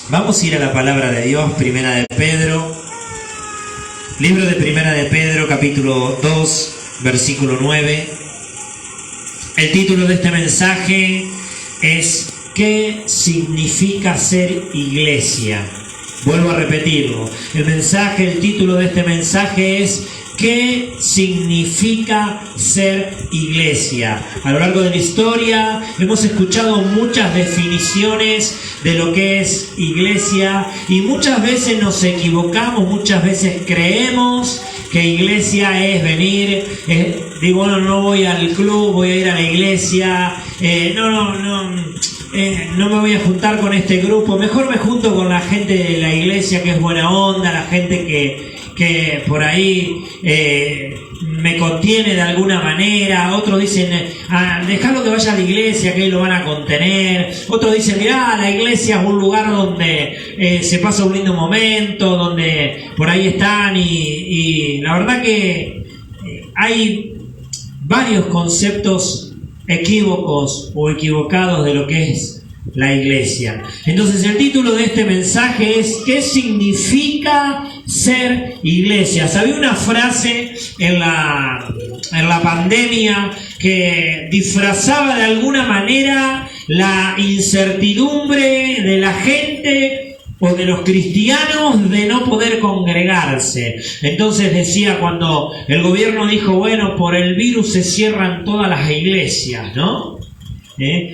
Vamos a ir a la palabra de Dios, Primera de Pedro, libro de Primera de Pedro, capítulo 2, versículo 9. El título de este mensaje es ¿qué significa ser iglesia? Vuelvo a repetirlo. El título de este mensaje es ¿qué significa ser iglesia? A lo largo de la historia hemos escuchado muchas definiciones de lo que es iglesia y muchas veces nos equivocamos, muchas veces creemos que iglesia es venir, bueno, no voy al club, voy a ir a la iglesia, no me voy a juntar con este grupo, mejor me junto con la gente de la iglesia que es buena onda, la gente que por ahí me contiene de alguna manera. Otros dicen, dejalo que vaya a la iglesia, que ahí lo van a contener. Otros dicen, mirá, la iglesia es un lugar donde se pasa un lindo momento, donde por ahí están y la verdad que hay varios conceptos equívocos o equivocados de lo que es la iglesia. Entonces el título de este mensaje es ¿qué significa ser iglesia? Había una frase en la pandemia que disfrazaba de alguna manera la incertidumbre de la gente o de los cristianos de no poder congregarse. Entonces decía, cuando el gobierno dijo, bueno, por el virus se cierran todas las iglesias, ¿no?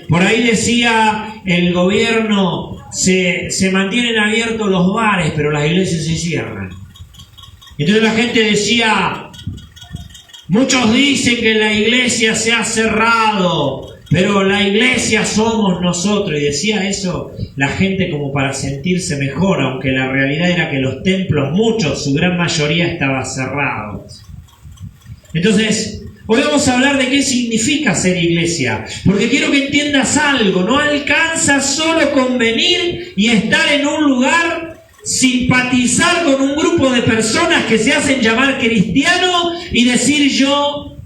Por ahí decía el gobierno, se mantienen abiertos los bares, pero las iglesias se cierran. Entonces la gente decía, muchos dicen que la iglesia se ha cerrado, pero la iglesia somos nosotros. Y decía eso la gente como para sentirse mejor, aunque la realidad era que los templos, muchos, su gran mayoría, estaban cerrados. Entonces, hoy vamos a hablar de qué significa ser iglesia, porque quiero que entiendas algo. No alcanza solo con venir y estar en un lugar, simpatizar con un grupo de personas que se hacen llamar cristianos y decir yo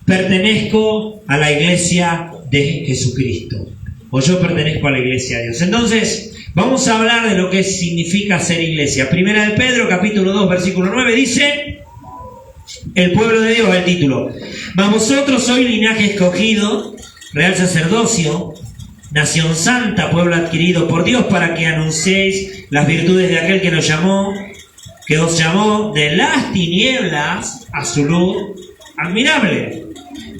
pertenezco a la iglesia de Jesucristo, o yo pertenezco a la iglesia de Dios. Entonces, vamos a hablar de lo que significa ser iglesia. Primera de Pedro, capítulo 2, versículo 9, dice: el pueblo de Dios, el título. Mas vosotros sois linaje escogido, real sacerdocio, nación santa, pueblo adquirido por Dios, para que anunciéis las virtudes de aquel que nos llamó, que os llamó de las tinieblas a su luz admirable.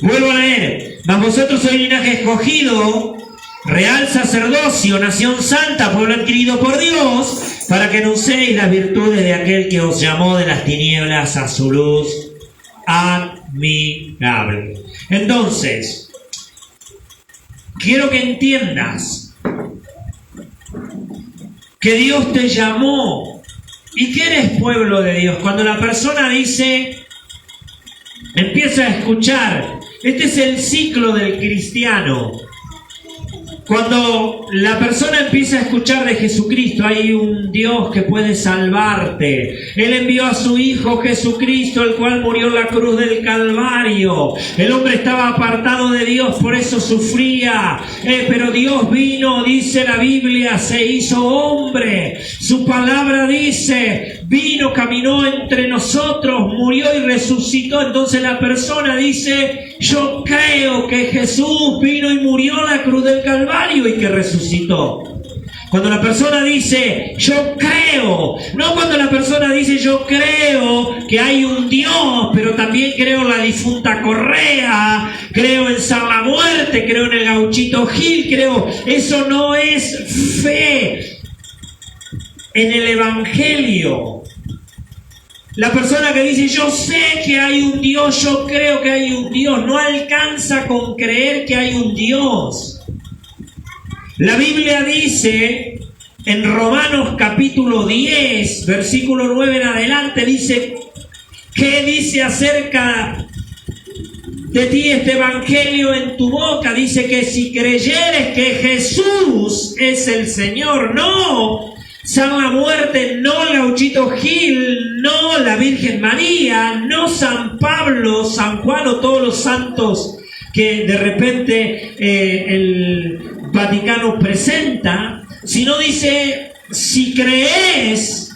Vuelvo a leer. Mas vosotros sois linaje escogido, real sacerdocio, nación santa, pueblo adquirido por Dios, para que anunciéis las virtudes de aquel que os llamó de las tinieblas a su luz admirable. Entonces, quiero que entiendas que Dios te llamó y que eres pueblo de Dios. Cuando la persona dice, empieza a escuchar, este es el ciclo del cristiano. Cuando la persona empieza a escuchar de Jesucristo, hay un Dios que puede salvarte. Él envió a su Hijo Jesucristo, el cual murió en la cruz del Calvario. El hombre estaba apartado de Dios, por eso sufría. Pero Dios vino, dice la Biblia, se hizo hombre. Su palabra dice, vino, caminó entre nosotros, murió y resucitó. Entonces la persona dice, yo creo que Jesús vino y murió en la cruz del Calvario y que resucitó. Cuando la persona dice yo creo, no cuando la persona dice yo creo que hay un Dios, pero también creo en la difunta Correa, creo en San la Muerte, creo en el Gauchito Gil, creo, eso no es fe en el Evangelio. La persona que dice yo sé que hay un Dios, yo creo que hay un Dios, no alcanza con creer que hay un Dios. La Biblia dice en Romanos capítulo 10, versículo 9 en adelante, dice, ¿qué dice acerca de ti este evangelio en tu boca? Dice que si creyeres que Jesús es el Señor, no San la Muerte, no Gauchito Gil, no la Virgen María, no San Pablo, San Juan o todos los santos que de repente el Vaticano presenta, sino dice si crees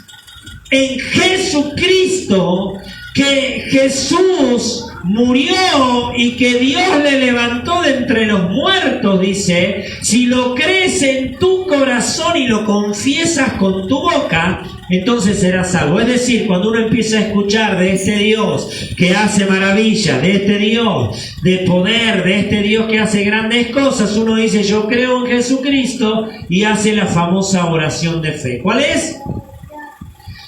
en Jesucristo, que Jesús murió y que Dios le levantó de entre los muertos, dice, si lo crees en tu corazón y lo confiesas con tu boca, entonces serás salvo. Es decir, cuando uno empieza a escuchar de este Dios que hace maravillas, de este Dios de poder, de este Dios que hace grandes cosas, uno dice, yo creo en Jesucristo, y hace la famosa oración de fe. ¿Cuál es?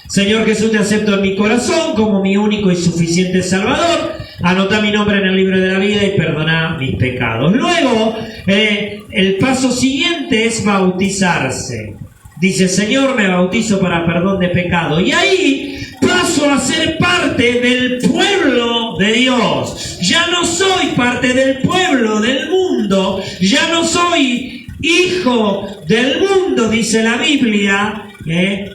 Señor Jesús, te acepto en mi corazón como mi único y suficiente Salvador. Anota mi nombre en el libro de la vida y perdona mis pecados. Luego, el paso siguiente es bautizarse. Dice, Señor, me bautizo para perdón de pecado. Y ahí paso a ser parte del pueblo de Dios. Ya no soy parte del pueblo del mundo. Ya no soy hijo del mundo, dice la Biblia.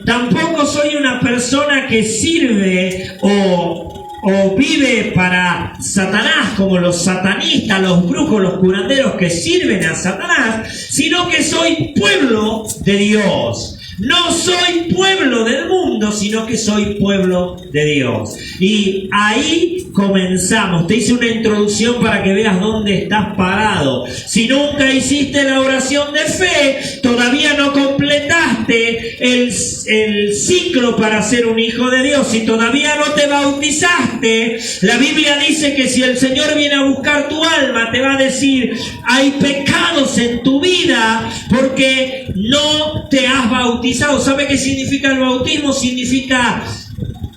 Tampoco soy una persona que sirve o vive para Satanás, como los satanistas, los brujos, los curanderos que sirven a Satanás, sino que soy pueblo de Dios. No soy pueblo del mundo, sino que soy pueblo de Dios. Y ahí comenzamos. Te hice una introducción para que veas dónde estás parado. Si nunca hiciste la oración de fe, todavía no completaste el ciclo para ser un hijo de Dios. Si todavía no te bautizaste, la Biblia dice que si el Señor viene a buscar tu alma, te va a decir, hay pecados en tu vida porque no te has bautizado. ¿Sabe qué significa el bautismo? Significa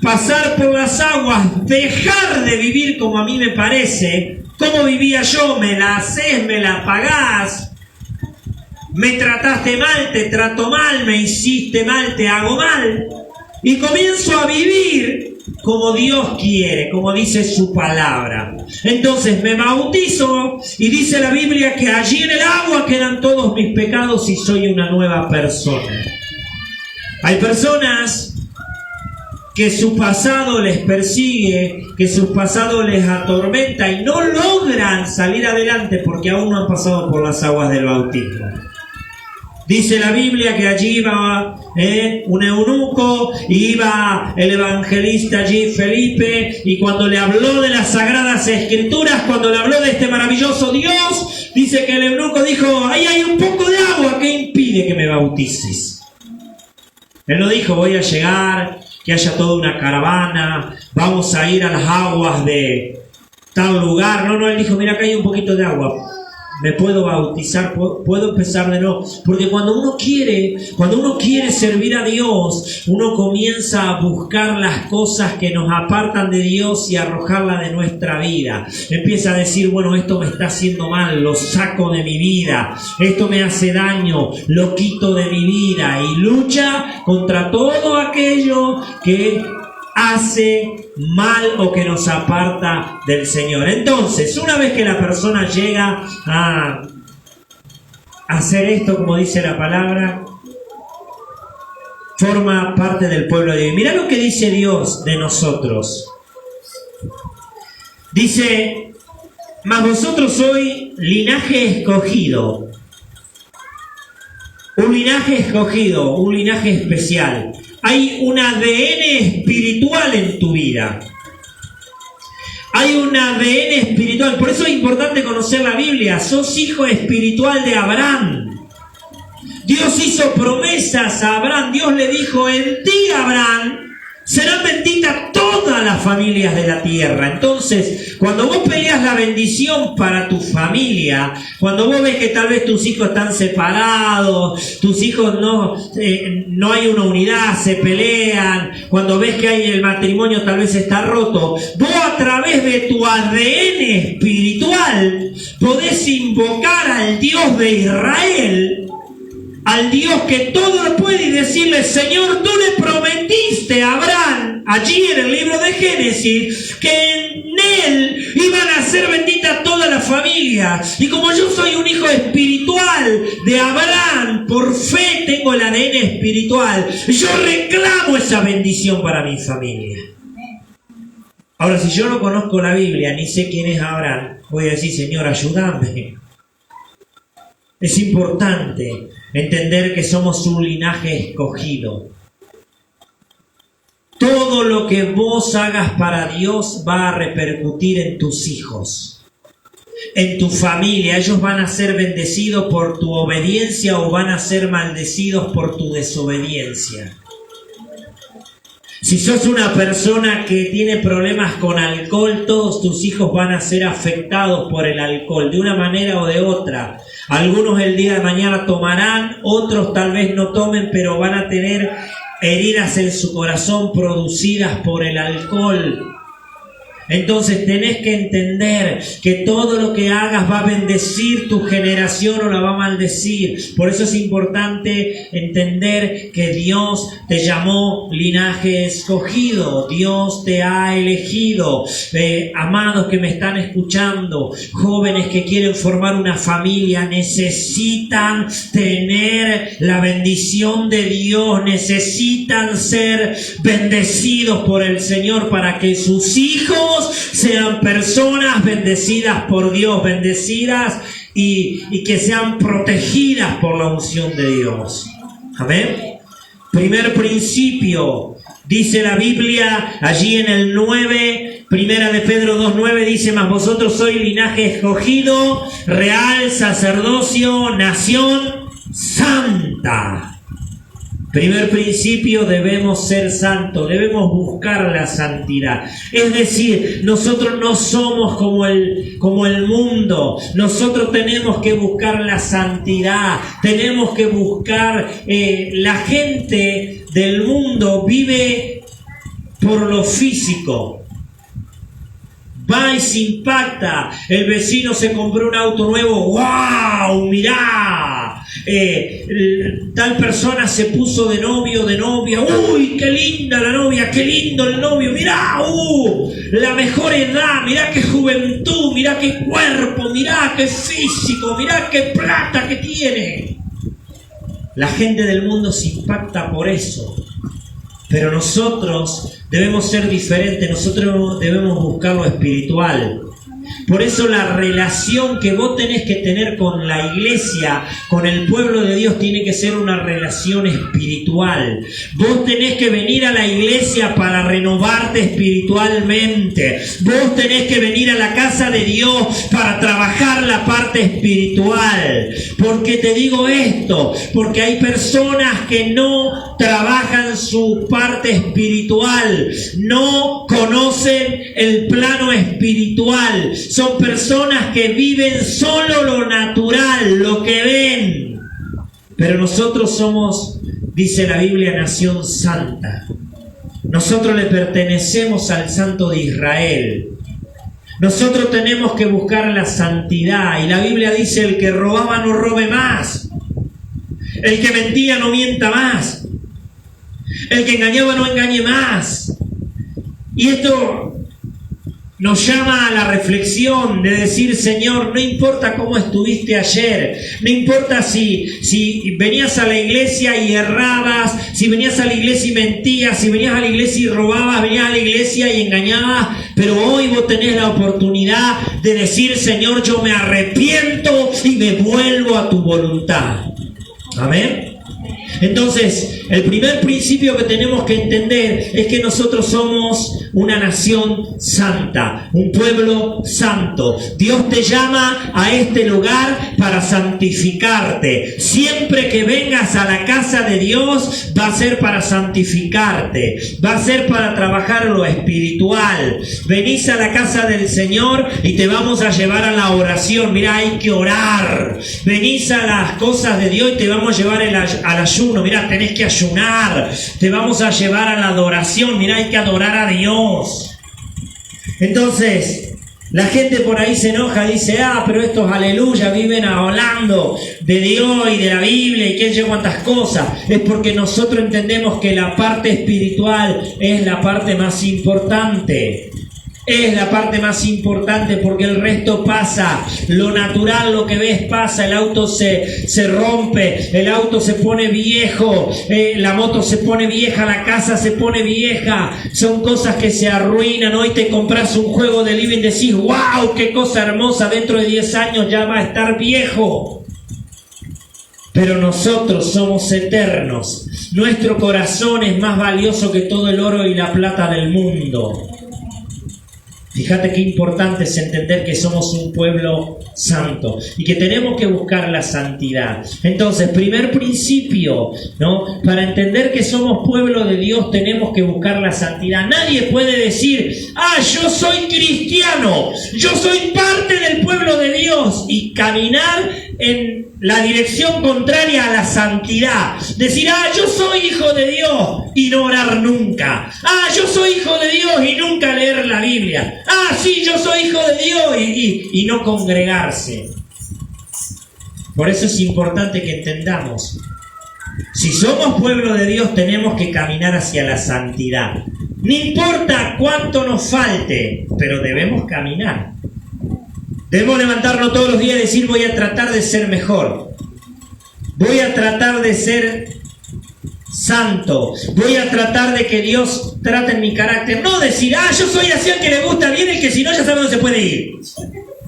pasar por las aguas, dejar de vivir como a mí me parece. ¿Cómo vivía yo? Me la haces, me la pagás. Me trataste mal, te trato mal, me hiciste mal, te hago mal. Y comienzo a vivir como Dios quiere, como dice su palabra. Entonces me bautizo y dice la Biblia que allí en el agua quedan todos mis pecados y soy una nueva persona. Hay personas que su pasado les persigue, que su pasado les atormenta y no logran salir adelante porque aún no han pasado por las aguas del bautismo. Dice la Biblia que allí iba un eunuco, iba el evangelista allí, Felipe, y cuando le habló de las Sagradas Escrituras, cuando le habló de este maravilloso Dios, dice que el eunuco dijo, ahí hay un poco de agua, ¿qué impide que me bautices? Él no dijo, voy a llegar, que haya toda una caravana, vamos a ir a las aguas de tal lugar. No, él dijo, mira, acá hay un poquito de agua. Me puedo bautizar, puedo empezar de nuevo. Porque cuando uno quiere servir a Dios, uno comienza a buscar las cosas que nos apartan de Dios y arrojarla de nuestra vida. Empieza a decir, bueno, esto me está haciendo mal, lo saco de mi vida. Esto me hace daño, lo quito de mi vida. Y lucha contra todo aquello que hace mal o que nos aparta del Señor. Entonces, una vez que la persona llega a hacer esto, como dice la palabra, forma parte del pueblo de Dios. Mirá lo que dice Dios de nosotros. Dice, mas vosotros sois linaje escogido. Un linaje escogido, un linaje especial. Hay un ADN espiritual en tu vida. Hay un ADN espiritual. Por eso es importante conocer la Biblia. Sos hijo espiritual de Abraham. Dios hizo promesas a Abraham. Dios le dijo, en ti, Abraham, serán benditas todas las familias de la tierra. Entonces, cuando vos peleas la bendición para tu familia, cuando vos ves que tal vez tus hijos están separados, tus hijos no hay una unidad, se pelean, cuando ves que el matrimonio tal vez está roto, vos a través de tu ADN espiritual podés invocar al Dios de Israel, al Dios que todo lo puede, y decirle, Señor, tú le prometiste a Abraham, allí en el libro de Génesis, que en él iban a ser benditas todas las familias. Y como yo soy un hijo espiritual de Abraham, por fe tengo el ADN espiritual, yo reclamo esa bendición para mi familia. Ahora, si yo no conozco la Biblia, ni sé quién es Abraham, voy a decir, Señor, ayúdame. Es importante entender que somos un linaje escogido. Todo lo que vos hagas para Dios va a repercutir en tus hijos, en tu familia. Ellos van a ser bendecidos por tu obediencia o van a ser maldecidos por tu desobediencia. Si sos una persona que tiene problemas con alcohol, todos tus hijos van a ser afectados por el alcohol, de una manera o de otra. Algunos el día de mañana tomarán, otros tal vez no tomen, pero van a tener heridas en su corazón producidas por el alcohol. Entonces tenés que entender que todo lo que hagas va a bendecir tu generación o la va a maldecir. Por eso es importante entender que Dios te llamó linaje escogido. Dios te ha elegido. Amados que me están escuchando, jóvenes que quieren formar una familia, necesitan tener la bendición de Dios. Necesitan ser bendecidos por el Señor para que sus hijos sean personas bendecidas por Dios, bendecidas y que sean protegidas por la unción de Dios. Amén. Primer principio, dice la Biblia allí en el 9, primera de Pedro 2:9, dice: mas vosotros sois linaje escogido, real sacerdocio, nación santa. Primer principio, debemos ser santos, debemos buscar la santidad. Es decir, nosotros no somos como el mundo, nosotros tenemos que buscar la santidad, tenemos que buscar, la gente del mundo vive por lo físico. Va y se impacta, el vecino se compró un auto nuevo, ¡wow! ¡Mirá! Tal persona se puso de novio, de novia, ¡uy! ¡Qué linda la novia! ¡Qué lindo el novio! ¡Mirá! La mejor edad, mirá qué juventud, mirá qué cuerpo, mirá qué físico, mirá qué plata que tiene. La gente del mundo se impacta por eso. Pero nosotros debemos ser diferentes, nosotros debemos buscar lo espiritual. Por eso la relación que vos tenés que tener con la iglesia, con el pueblo de Dios, tiene que ser una relación espiritual. Vos tenés que venir a la iglesia para renovarte espiritualmente. Vos tenés que venir a la casa de Dios para trabajar la parte espiritual. ¿Por qué te digo esto? Porque hay personas que no trabajan su parte espiritual, no conocen el plano espiritual. Son personas que viven solo lo natural, lo que ven. Pero nosotros somos, dice la Biblia, nación santa. Nosotros le pertenecemos al Santo de Israel. Nosotros tenemos que buscar la santidad. Y la Biblia dice: el que robaba no robe más. El que mentía no mienta más. El que engañaba no engañe más. Y esto nos llama a la reflexión de decir: Señor, no importa cómo estuviste ayer, no importa si venías a la iglesia y errabas, si venías a la iglesia y mentías, si venías a la iglesia y robabas, venías a la iglesia y engañabas, pero hoy vos tenés la oportunidad de decir: Señor, yo me arrepiento y me vuelvo a tu voluntad. Amén. Entonces, el primer principio que tenemos que entender es que nosotros somos una nación santa, un pueblo santo. Dios te llama a este lugar para santificarte. Siempre que vengas a la casa de Dios, va a ser para santificarte, va a ser para trabajar lo espiritual. Venís a la casa del Señor y te vamos a llevar a la oración. Mira, hay que orar. Venís a las cosas de Dios y te vamos a llevar al ayuno. Mira, tenés que ayunar. Te vamos a llevar a la adoración. Mira, hay que adorar a Dios. Entonces, la gente por ahí se enoja, dice: pero estos aleluya viven hablando de Dios y de la Biblia y quién sé cuántas cosas. Es porque nosotros entendemos que la parte espiritual es la parte más importante. Es la parte más importante, porque el resto pasa. Lo natural, lo que ves, pasa. El auto se rompe, el auto se pone viejo, la moto se pone vieja, la casa se pone vieja. Son cosas que se arruinan. Hoy te compras un juego de living y decís: ¡wow! ¡Qué cosa hermosa! Dentro de 10 años ya va a estar viejo. pero nosotros somos eternos. Nuestro corazón es más valioso que todo el oro y la plata del mundo. Fíjate qué importante es entender que somos un pueblo santo y que tenemos que buscar la santidad. Entonces, primer principio, ¿no? Para entender que somos pueblo de Dios tenemos que buscar la santidad. Nadie puede decir, yo soy cristiano, yo soy parte del pueblo de Dios, y caminar en la dirección contraria a la santidad. Decir, yo soy hijo de Dios y no orar nunca. Yo soy hijo de Dios y nunca leer la Biblia. Sí, yo soy hijo de Dios y no congregarse. Por eso es importante que entendamos. Si somos pueblo de Dios, tenemos que caminar hacia la santidad. No importa cuánto nos falte, pero debemos caminar. Debemos levantarnos todos los días y decir, voy a tratar de ser mejor. Voy a tratar de ser santo. Voy a tratar de que Dios trate en mi carácter. No decir, yo soy así, al que le gusta bien, el que si no ya sabe dónde se puede ir.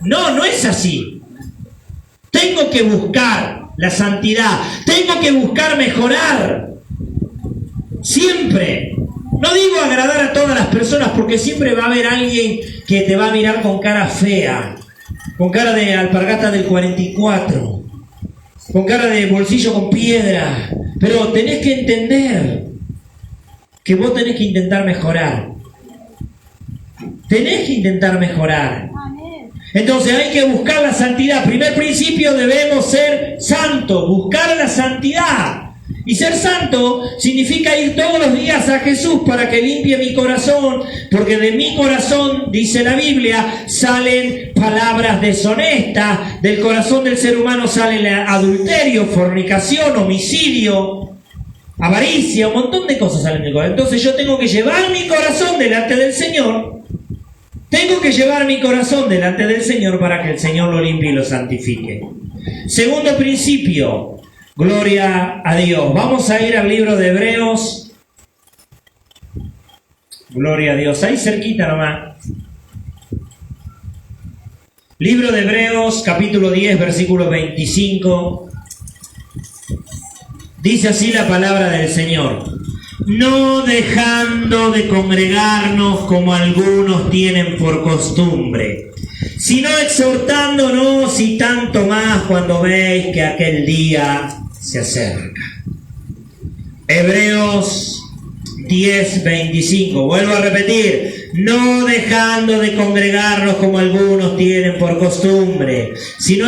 No es así. Tengo que buscar la santidad. Tengo que buscar mejorar. Siempre. No digo agradar a todas las personas, porque siempre va a haber alguien que te va a mirar con cara fea, con cara de alpargata del 44, con cara de bolsillo con piedra. Pero tenés que entender que vos tenés que intentar mejorar. Tenés que intentar mejorar. Entonces hay que buscar la santidad. Primer principio, debemos ser santos, buscar la santidad. Y ser santo significa ir todos los días a Jesús para que limpie mi corazón, porque de mi corazón, dice la Biblia, salen palabras deshonestas. Del corazón del ser humano sale adulterio, fornicación, homicidio, avaricia, un montón de cosas salen del corazón. Entonces yo tengo que llevar mi corazón delante del Señor. Tengo que llevar mi corazón delante del Señor para que el Señor lo limpie y lo santifique. Segundo principio. Gloria a Dios. Vamos a ir al libro de Hebreos. Gloria a Dios. Ahí cerquita nomás. Libro de Hebreos, capítulo 10, versículo 25. Dice así la palabra del Señor. No dejando de congregarnos como algunos tienen por costumbre, sino exhortándonos, y tanto más cuando veis que aquel día se acerca. Hebreos 10, 25. Vuelvo a repetir. No dejando de congregarnos como algunos tienen por costumbre, sino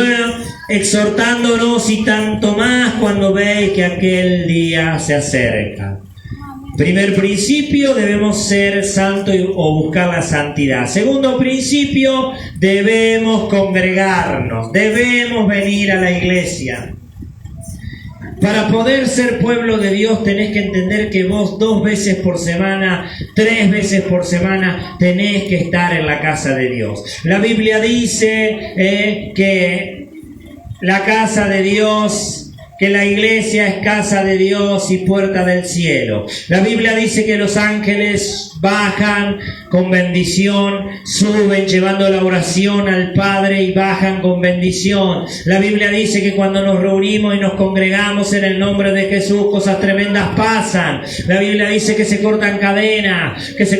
exhortándonos, y tanto más cuando veis que aquel día se acerca. Primer principio, debemos ser santos o buscar la santidad. Segundo principio, debemos congregarnos, debemos venir a la iglesia. Para poder ser pueblo de Dios tenés que entender que vos 2 veces por semana, 3 veces por semana tenés que estar en la casa de Dios. La Biblia dice que la casa de Dios, que la iglesia es casa de Dios y puerta del cielo. La Biblia dice que los ángeles bajan con bendición, suben llevando la oración al Padre y bajan con bendición. La Biblia dice que cuando nos reunimos y nos congregamos en el nombre de Jesús, cosas tremendas pasan. La Biblia dice que se cortan cadenas, que se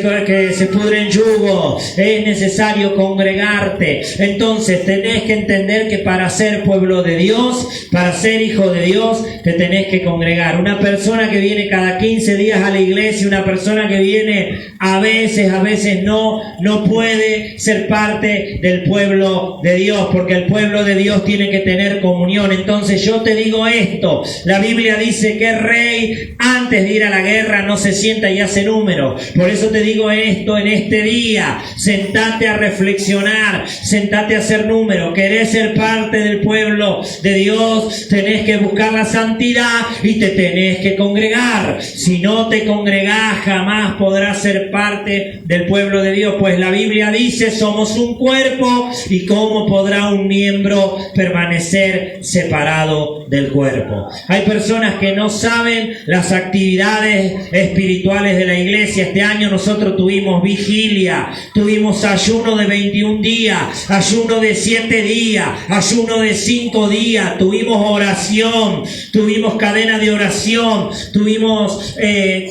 pudren yugos. Es necesario congregarte. Entonces tenés que entender que para ser pueblo de Dios, para ser hijo de Dios, te tenés que congregar. Una persona que viene cada 15 días a la iglesia, una persona que viene a veces no puede ser parte del pueblo de Dios, porque el pueblo de Dios tiene que tener comunión. Entonces yo te digo esto, la Biblia dice que el rey antes de ir a la guerra no se sienta y hace números. Por eso te digo esto en este día, sentate a reflexionar, sentate a hacer números. Querés ser parte del pueblo de Dios, tenés que buscar la santidad y te tenés que congregar. Si no te congregás, jamás podrás ser parte del pueblo de Dios, pues la Biblia dice somos un cuerpo, y cómo podrá un miembro permanecer separado del cuerpo. Hay personas que no saben las actividades actividades espirituales de la iglesia. Este año nosotros tuvimos vigilia, tuvimos ayuno de 21 días, ayuno de 7 días, ayuno de 5 días, tuvimos oración, tuvimos cadena de oración, tuvimos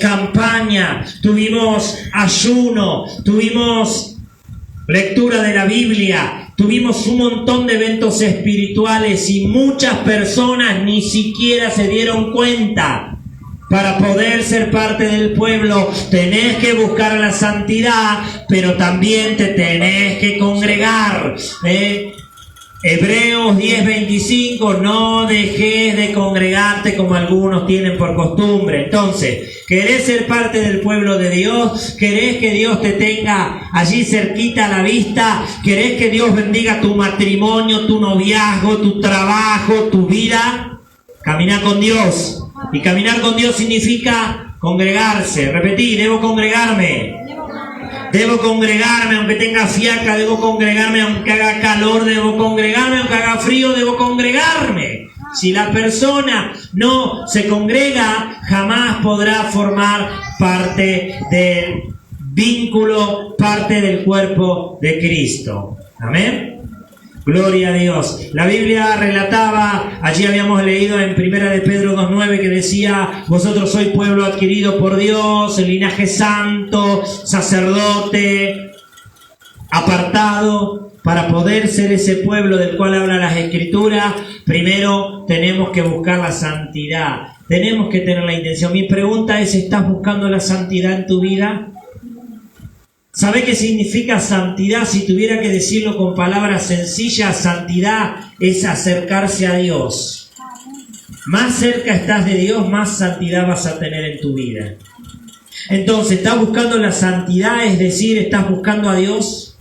campaña, tuvimos ayuno, tuvimos lectura de la Biblia, tuvimos un montón de eventos espirituales y muchas personas ni siquiera se dieron cuenta. Para poder ser parte del pueblo tenés que buscar la santidad, pero también te tenés que congregar. Hebreos 10:25, no dejes de congregarte como algunos tienen por costumbre. Entonces, ¿querés ser parte del pueblo de Dios? ¿Querés que Dios te tenga allí cerquita a la vista? ¿Querés que Dios bendiga tu matrimonio, tu noviazgo, tu trabajo, tu vida? Camina con Dios. Y caminar con Dios significa congregarse. Repetí, debo congregarme. Debo congregarme aunque tenga fiaca, debo congregarme aunque haga calor, debo congregarme aunque haga frío, debo congregarme. Si la persona no se congrega, jamás podrá formar parte del vínculo, parte del cuerpo de Cristo. Amén. Gloria a Dios. La Biblia relataba, allí habíamos leído en 1 de Pedro 2:9 que decía: vosotros sois pueblo adquirido por Dios, el linaje santo, sacerdote, apartado. Para poder ser ese pueblo del cual hablan las Escrituras, primero tenemos que buscar la santidad. Tenemos que tener la intención. Mi pregunta es: ¿estás buscando la santidad en tu vida? ¿Sabe qué significa santidad? Si tuviera que decirlo con palabras sencillas, santidad es acercarse a Dios. Más cerca estás de Dios, más santidad vas a tener en tu vida. Entonces, ¿estás buscando la santidad? Es decir, ¿estás buscando a Dios?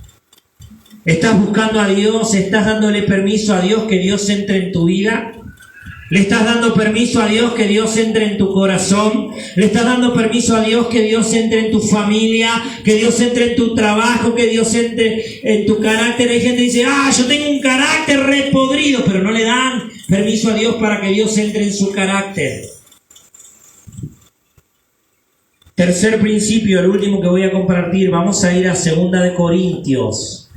¿Estás buscando a Dios? ¿Estás dándole permiso a Dios que Dios entre en tu vida? ¿Le estás dando permiso a Dios que Dios entre en tu corazón? ¿Le estás dando permiso a Dios que Dios entre en tu familia? ¿Que Dios entre en tu trabajo? ¿Que Dios entre en tu carácter? Hay gente que dice: yo tengo un carácter repodrido, pero no le dan permiso a Dios para que Dios entre en su carácter. Tercer principio, el último que voy a compartir. Vamos a ir a 2 de Corintios.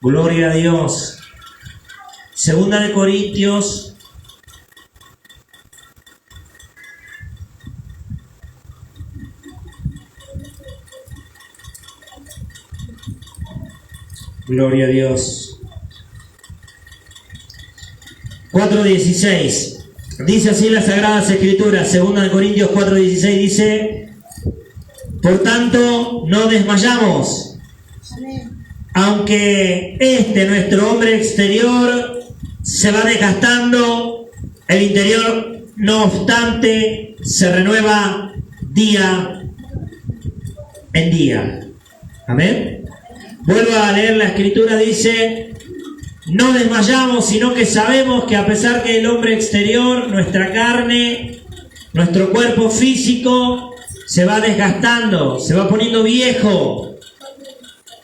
Gloria a Dios. 2 de Corintios. Gloria a Dios. 4:16. Dice así las Sagradas Escrituras. 2 de Corintios 4:16 dice: por tanto, no desmayamos. Aunque nuestro hombre exterior se va desgastando, el interior, no obstante, se renueva día en día. Amén. Vuelvo a leer la Escritura, dice: no desmayamos, sino que sabemos que a pesar que el hombre exterior, nuestra carne, nuestro cuerpo físico, se va desgastando, se va poniendo viejo,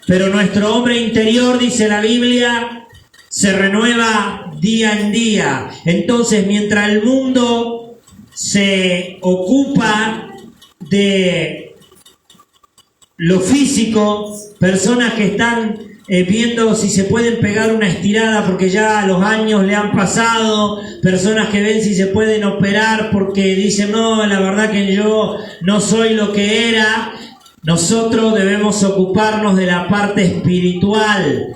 pero nuestro hombre interior, dice la Biblia, se renueva día en día. Entonces, mientras el mundo se ocupa de lo físico, personas que están viendo si se pueden pegar una estirada porque ya los años le han pasado, personas que ven si se pueden operar porque dicen: no, la verdad que yo no soy lo que era. Nosotros debemos ocuparnos de la parte espiritual.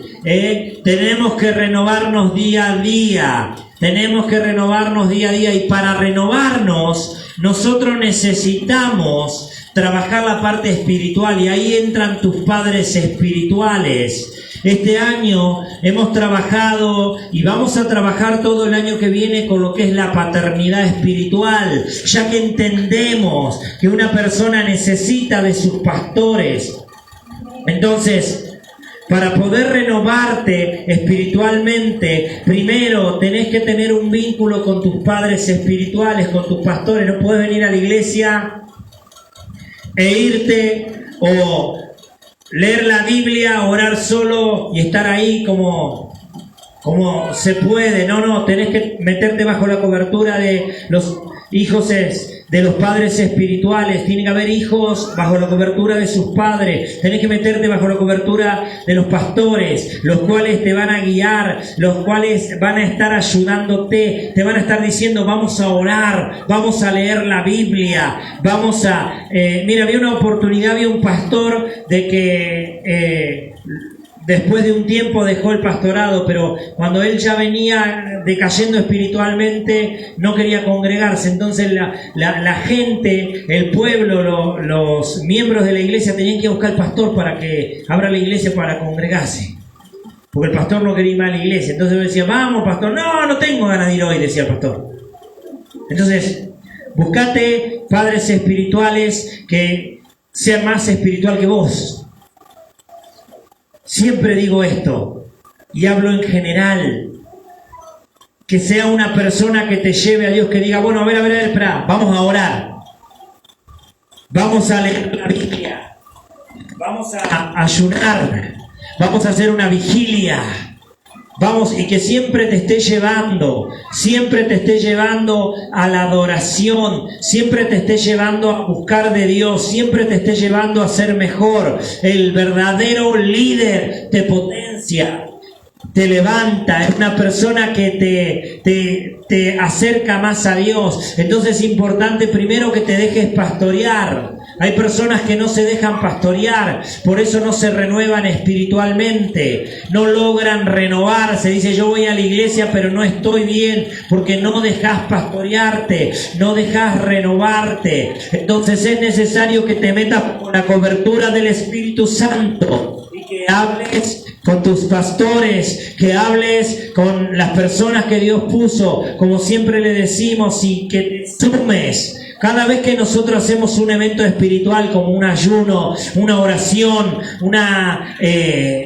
Tenemos que renovarnos día a día. Tenemos que renovarnos día a día. Y para renovarnos, nosotros necesitamos trabajar la parte espiritual. Y ahí entran tus padres espirituales. Este año hemos trabajado y vamos a trabajar todo el año que viene con lo que es la paternidad espiritual, ya que entendemos que una persona necesita de sus pastores. Entonces, para poder renovarte espiritualmente, primero tenés que tener un vínculo con tus padres espirituales, con tus pastores. No puedes venir a la iglesia e irte o leer la Biblia, orar solo y estar ahí como se puede. No, tenés que meterte bajo la cobertura de los hijos de los padres espirituales, tiene que haber hijos bajo la cobertura de sus padres, tenés que meterte bajo la cobertura de los pastores, los cuales te van a guiar, los cuales van a estar ayudándote, te van a estar diciendo vamos a orar, vamos a leer la Biblia, vamos a... mira, había una oportunidad, había un pastor de que... después de un tiempo dejó el pastorado, pero cuando él ya venía decayendo espiritualmente, no quería congregarse. Entonces la gente, el pueblo, los miembros de la iglesia tenían que buscar al pastor para que abra la iglesia para congregarse. Porque el pastor no quería ir más a la iglesia. Entonces decía, vamos pastor, no tengo ganas de ir hoy, decía el pastor. Entonces, buscate padres espirituales que sean más espiritual que vos. Siempre digo esto, y hablo en general, que sea una persona que te lleve a Dios, que diga, bueno, a ver, espera, vamos a orar, vamos a leer la Biblia, vamos a ayunar, vamos a hacer una vigilia, vamos, y que siempre te esté llevando a la adoración, siempre te esté llevando a buscar de Dios, siempre te esté llevando a ser mejor. El verdadero líder te potencia, te levanta, es una persona que te acerca más a Dios. Entonces es importante primero que te dejes pastorear. Hay personas que no se dejan pastorear, por eso no se renuevan espiritualmente, no logran renovarse. Dice, yo voy a la iglesia pero no estoy bien, porque no dejas pastorearte, no dejas renovarte. Entonces es necesario que te metas con la cobertura del Espíritu Santo y que hables con tus pastores, que hables con las personas que Dios puso, como siempre le decimos, y que te sumes. Cada vez que nosotros hacemos un evento espiritual como un ayuno, una oración, una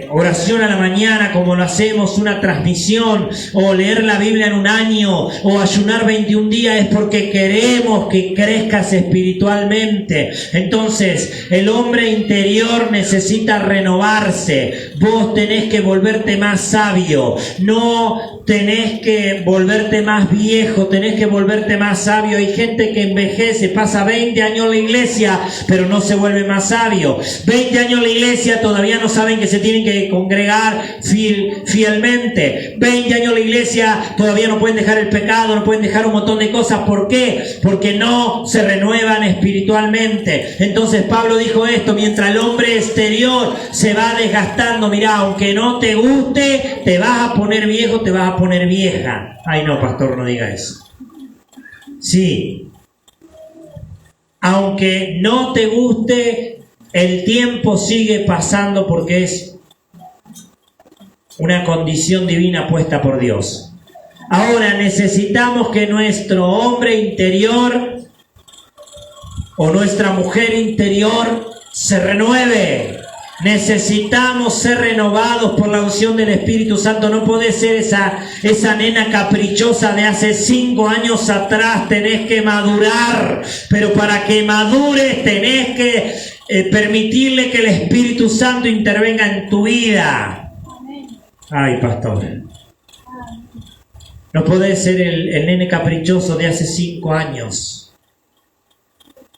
oración a la mañana como lo hacemos, una transmisión, o leer la Biblia en un año, o ayunar 21 días, es porque queremos que crezcas espiritualmente. Entonces, el hombre interior necesita renovarse. Vos tenés que volverte más sabio, no tenés que volverte más viejo, tenés que volverte más sabio. Hay gente que envejece, pasa 20 años en la iglesia, pero no se vuelve más sabio. 20 años en la iglesia, todavía no saben que se tienen que congregar fielmente. 20 años en la iglesia, todavía no pueden dejar el pecado, no pueden dejar un montón de cosas. ¿Por qué? Porque no se renuevan espiritualmente. Entonces Pablo dijo esto, mientras el hombre exterior se va desgastando, mirá, aunque no te guste, te vas a poner viejo, te vas a poner vieja. Ay no, pastor, no diga eso. Sí, aunque no te guste, el tiempo sigue pasando porque es una condición divina puesta por Dios. Ahora necesitamos que nuestro hombre interior o nuestra mujer interior se renueve. Necesitamos ser renovados por la unción del Espíritu Santo. No podés ser esa nena caprichosa de hace 5 años atrás. Tenés que madurar, pero para que madures tenés que permitirle que el Espíritu Santo intervenga en tu vida. Ay, pastor, no podés ser el nene caprichoso de hace 5 años.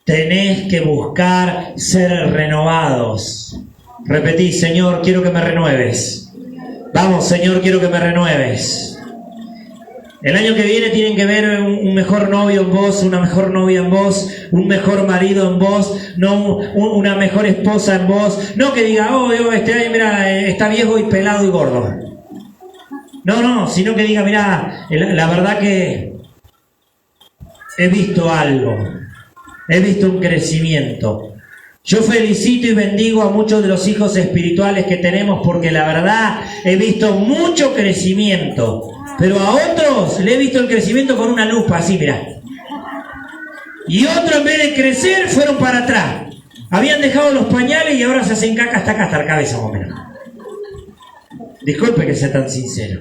Tenés que buscar ser renovados. Repetí, Señor, quiero que me renueves. Vamos, Señor, quiero que me renueves. El año que viene tienen que ver un mejor novio en vos, una mejor novia en vos, un mejor marido en vos, no una mejor esposa en vos. No que diga, este año, mira, está viejo y pelado y gordo. No, sino que diga, mira, la verdad que he visto algo, he visto un crecimiento. Yo felicito y bendigo a muchos de los hijos espirituales que tenemos porque la verdad he visto mucho crecimiento, pero a otros le he visto el crecimiento con una lupa, así mirá. Y otros en vez de crecer fueron para atrás. Habían dejado los pañales y ahora se hacen caca hasta acá, hasta la cabeza más o menos. Disculpe que sea tan sincero.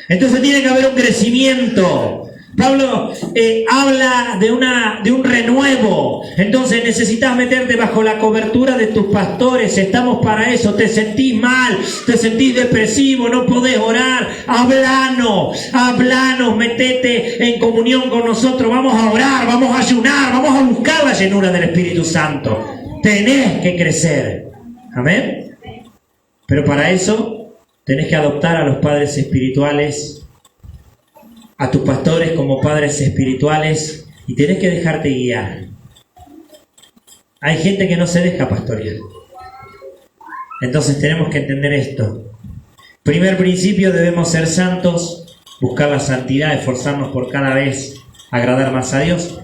Entonces tiene que haber un crecimiento. Pablo habla de un renuevo. Entonces necesitas meterte bajo la cobertura de tus pastores. Estamos para eso. Te sentís mal, te sentís depresivo, no podés orar. Hablanos, metete en comunión con nosotros. Vamos a orar, vamos a ayunar, vamos a buscar la llenura del Espíritu Santo. Tenés que crecer. Amén. Pero para eso tenés que adoptar a los padres espirituales, a tus pastores como padres espirituales, y tenés que dejarte guiar. Hay gente que no se deja pastorear. Entonces tenemos que entender esto. Primer principio, debemos ser santos, buscar la santidad, esforzarnos por cada vez agradar más a Dios.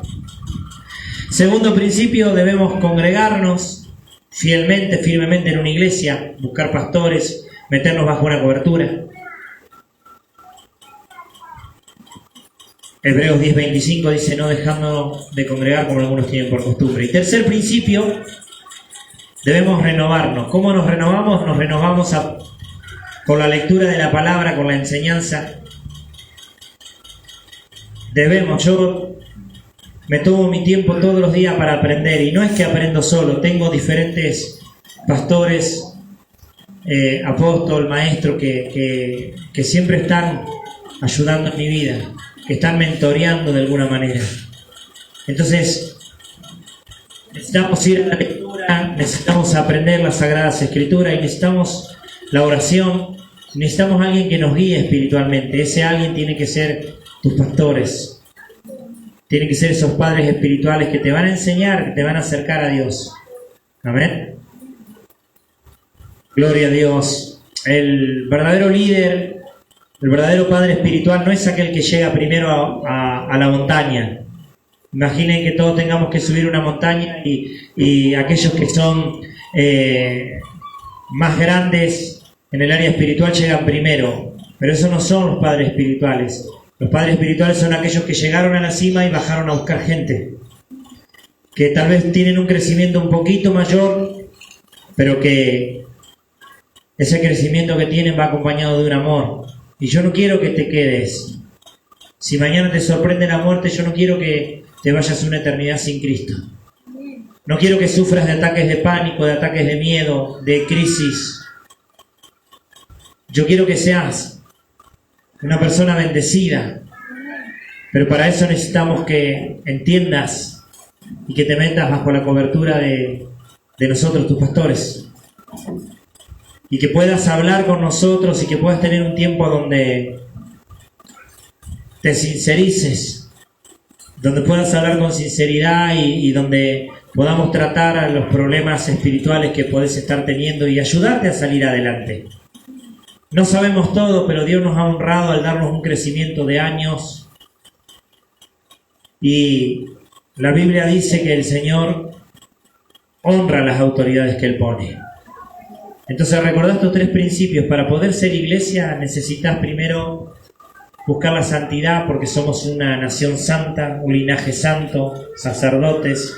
Segundo principio, debemos congregarnos fielmente, firmemente en una iglesia, buscar pastores, meternos bajo una cobertura. Hebreos 10:25 dice: no dejando de congregar como algunos tienen por costumbre. Y tercer principio, debemos renovarnos. ¿Cómo nos renovamos? Nos renovamos con la lectura de la palabra, con la enseñanza. Yo me tomo mi tiempo todos los días para aprender, y no es que aprendo solo, tengo diferentes pastores, apóstol, maestro, que siempre están ayudando en mi vida, que están mentoreando de alguna manera. Entonces, necesitamos ir a la lectura, necesitamos aprender las Sagradas Escrituras, y necesitamos la oración, necesitamos a alguien que nos guíe espiritualmente. Ese alguien tiene que ser tus pastores, tienen que ser esos padres espirituales que te van a enseñar, que te van a acercar a Dios. Amén. Gloria a Dios. El verdadero líder, el verdadero padre espiritual no es aquel que llega primero a la montaña. Imaginen que todos tengamos que subir una montaña y aquellos que son más grandes en el área espiritual llegan primero. Pero esos no son los padres espirituales. Los padres espirituales son aquellos que llegaron a la cima y bajaron a buscar gente, que tal vez tienen un crecimiento un poquito mayor, pero que ese crecimiento que tienen va acompañado de un amor. Y yo no quiero que te quedes. Si mañana te sorprende la muerte, yo no quiero que te vayas una eternidad sin Cristo. No quiero que sufras de ataques de pánico, de ataques de miedo, de crisis. Yo quiero que seas una persona bendecida. Pero para eso necesitamos que entiendas y que te metas bajo la cobertura de nosotros, tus pastores. Y que puedas hablar con nosotros y que puedas tener un tiempo donde te sincerices, donde puedas hablar con sinceridad y donde podamos tratar a los problemas espirituales que podés estar teniendo y ayudarte a salir adelante. No sabemos todo, pero Dios nos ha honrado al darnos un crecimiento de años. Y la Biblia dice que el Señor honra a las autoridades que Él pone. Entonces, recordá estos tres principios. Para poder ser iglesia necesitas primero buscar la santidad, porque somos una nación santa, un linaje santo, sacerdotes.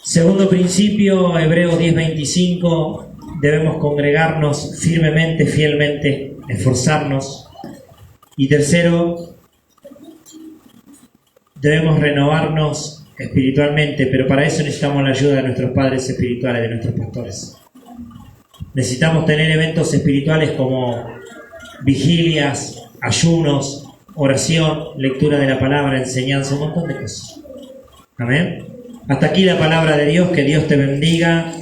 Segundo principio, Hebreos 10:25, debemos congregarnos firmemente, fielmente, esforzarnos. Y tercero, debemos renovarnos espiritualmente, pero para eso necesitamos la ayuda de nuestros padres espirituales, de nuestros pastores. Necesitamos tener eventos espirituales como vigilias, ayunos, oración, lectura de la palabra, enseñanza, un montón de cosas. Amén. Hasta aquí la palabra de Dios. Que Dios te bendiga.